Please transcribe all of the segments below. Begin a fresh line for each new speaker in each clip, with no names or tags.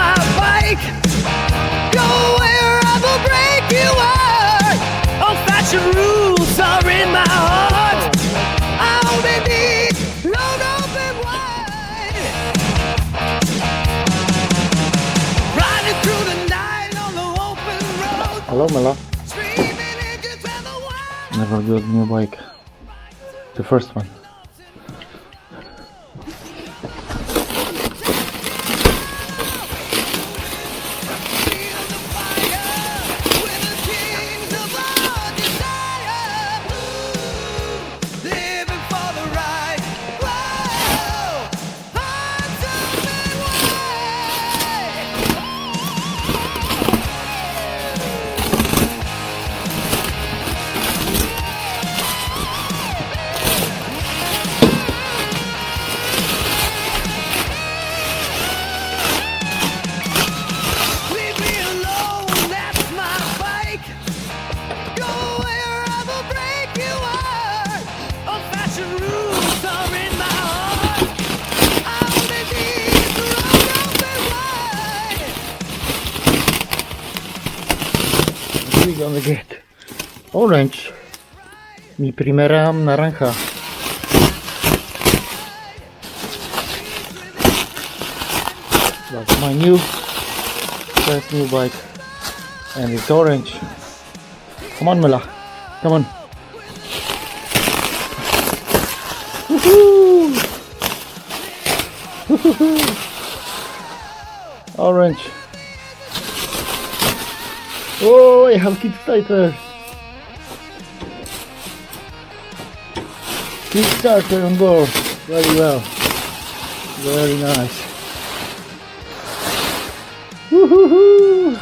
my bike. Go where I will break you are. Old-fashioned rules are in my heart. I only need road open wide. Riding through the night on the open road.
Hello, Mela.
Screaming engines and the wild.
Never built new bike. The first one. We're gonna get orange. Mi primera naranja. That's my first new bike, and it's orange. Come on, Mela. Come on. Woohoo! Woohoo! Orange. Oh, I have Kickstarter. Kickstarter on board. Very well. Very nice. Woohoo!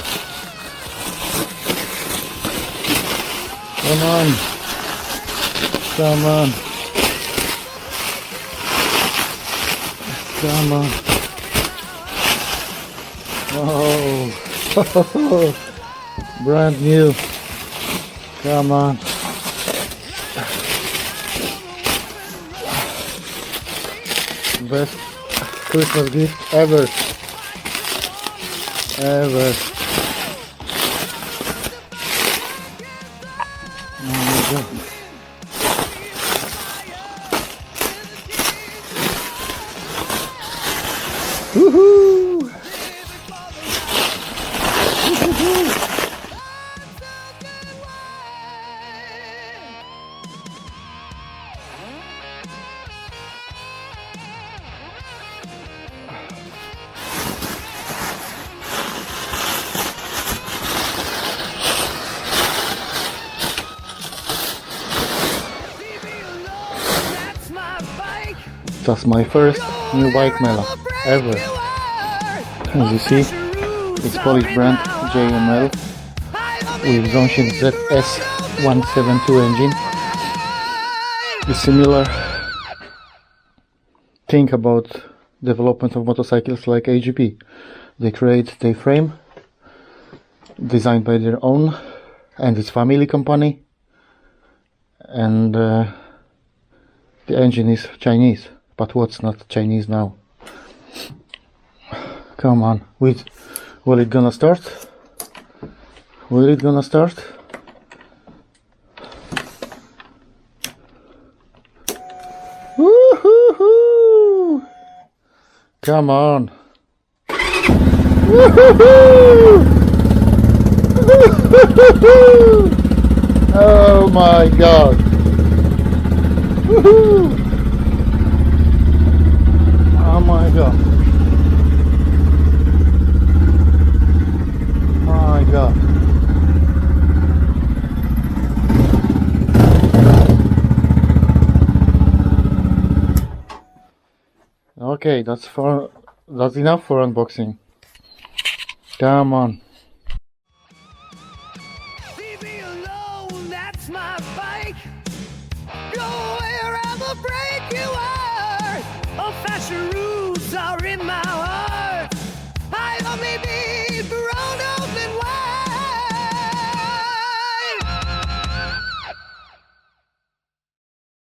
Come on. Come on. Come on. Oh. Brand new. Come on. Best Christmas gift ever. Ever. Oh my God. Woohoo! Woohoo! That's my first new bike, Mela, ever. As you see, it's Polish brand JML with Zongshen ZS172 engine. The similar thing about development of motorcycles like AGP. They create their frame, designed by their own, and it's family company, and the engine is Chinese. But what's not Chinese now? Come on, will it gonna start? Will it gonna start? Woohoo! Come on! Woohoo! Oh my God! Woohoo! Oh my God. Oh my God. Okay, that's enough for unboxing. Come on.